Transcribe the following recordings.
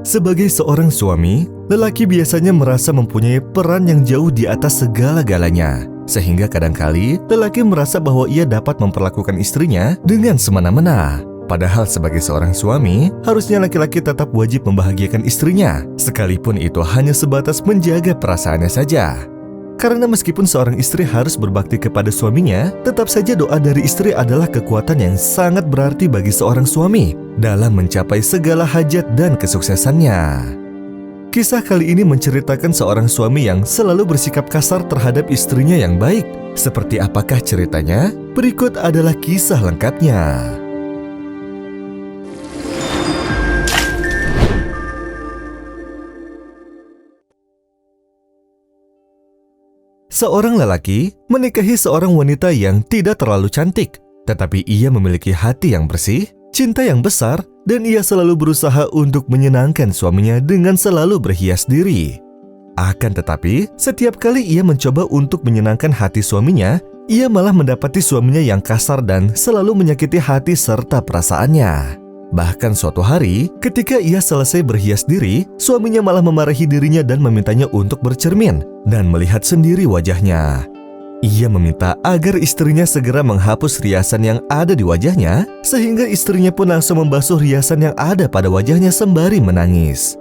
Sebagai seorang suami, lelaki biasanya merasa mempunyai peran yang jauh di atas segala-galanya. Sehingga kadangkali lelaki merasa bahwa ia dapat memperlakukan istrinya dengan semena-mena. Padahal sebagai seorang suami, harusnya laki-laki tetap wajib membahagiakan istrinya, sekalipun itu hanya sebatas menjaga perasaannya saja. Karena meskipun seorang istri harus berbakti kepada suaminya, tetap saja doa dari istri adalah kekuatan yang sangat berarti bagi seorang suami dalam mencapai segala hajat dan kesuksesannya. Kisah kali ini menceritakan seorang suami yang selalu bersikap kasar terhadap istrinya yang baik. Seperti apakah ceritanya? Berikut adalah kisah lengkapnya. Seorang lelaki menikahi seorang wanita yang tidak terlalu cantik, tetapi ia memiliki hati yang bersih, cinta yang besar, dan ia selalu berusaha untuk menyenangkan suaminya dengan selalu berhias diri. Akan tetapi, setiap kali ia mencoba untuk menyenangkan hati suaminya, ia malah mendapati suaminya yang kasar dan selalu menyakiti hati serta perasaannya. Bahkan suatu hari, ketika ia selesai berhias diri, suaminya malah memarahi dirinya dan memintanya untuk bercermin dan melihat sendiri wajahnya. Ia meminta agar istrinya segera menghapus riasan yang ada di wajahnya, sehingga istrinya pun langsung membasuh riasan yang ada pada wajahnya sembari menangis.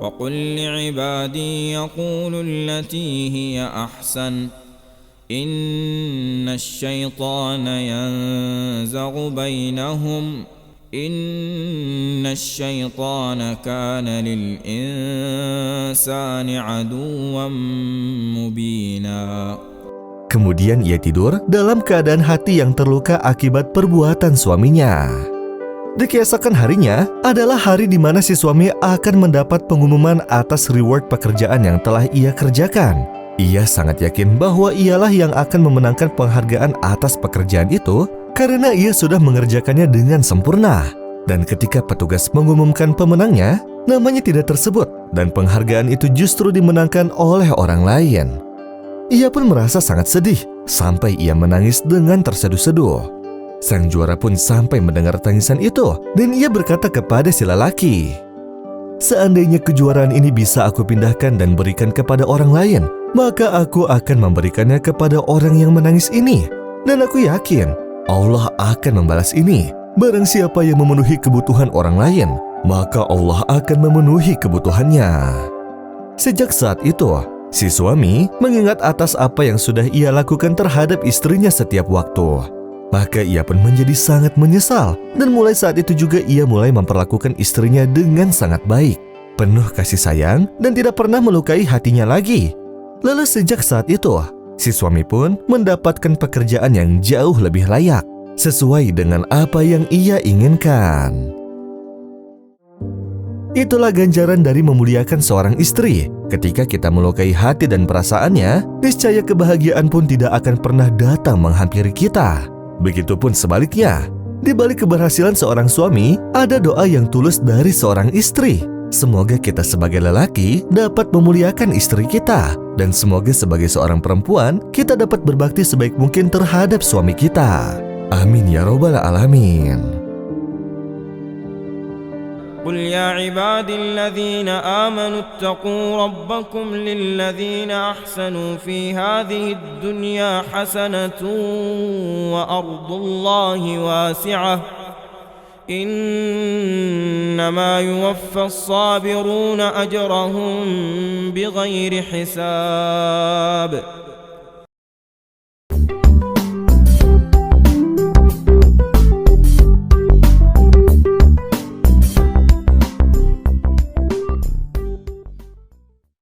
وَقُلْ لِعِبَادِي يَقُولُوا الَّتِي هِيَ أَحْسَنُ إِنَّ الشَّيْطَانَ يَنزَغُ بَيْنَهُمْ إِنَّ الشَّيْطَانَ كَانَ لِلْإِنسَانِ عَدُوًّا مُبِينًا. Kemudian ia tidur dalam keadaan hati yang terluka akibat perbuatan suaminya. Dikeesokan harinya adalah hari di mana si suami akan mendapat pengumuman atas reward pekerjaan yang telah ia kerjakan. Ia sangat yakin bahwa ialah yang akan memenangkan penghargaan atas pekerjaan itu karena ia sudah mengerjakannya dengan sempurna. Dan ketika petugas mengumumkan pemenangnya, namanya tidak tersebut dan penghargaan itu justru dimenangkan oleh orang lain. Ia pun merasa sangat sedih sampai ia menangis dengan terseduh-seduh. Sang juara pun sampai mendengar tangisan itu dan ia berkata kepada si lelaki, "Seandainya kejuaraan ini bisa aku pindahkan dan berikan kepada orang lain, maka aku akan memberikannya kepada orang yang menangis ini. Dan aku yakin Allah akan membalas ini. Barang siapa yang memenuhi kebutuhan orang lain, maka Allah akan memenuhi kebutuhannya." Sejak saat itu, si suami mengingat atas apa yang sudah ia lakukan terhadap istrinya setiap waktu. Maka ia pun menjadi sangat menyesal dan mulai saat itu juga ia mulai memperlakukan istrinya dengan sangat baik, penuh kasih sayang dan tidak pernah melukai hatinya lagi. Lalu sejak saat itu, si suami pun mendapatkan pekerjaan yang jauh lebih layak, sesuai dengan apa yang ia inginkan. Itulah ganjaran dari memuliakan seorang istri. Ketika kita melukai hati dan perasaannya, niscaya kebahagiaan pun tidak akan pernah datang menghampiri kita. Begitupun sebaliknya, di balik keberhasilan seorang suami, ada doa yang tulus dari seorang istri. Semoga kita sebagai lelaki dapat memuliakan istri kita, dan semoga sebagai seorang perempuan, kita dapat berbakti sebaik mungkin terhadap suami kita. Amin ya robbal alamin. قل يا عبادي الذين آمنوا اتقوا ربكم للذين أحسنوا في هذه الدنيا حسنة وأرض الله واسعة إنما يوفى الصابرون أجرهم بغير حساب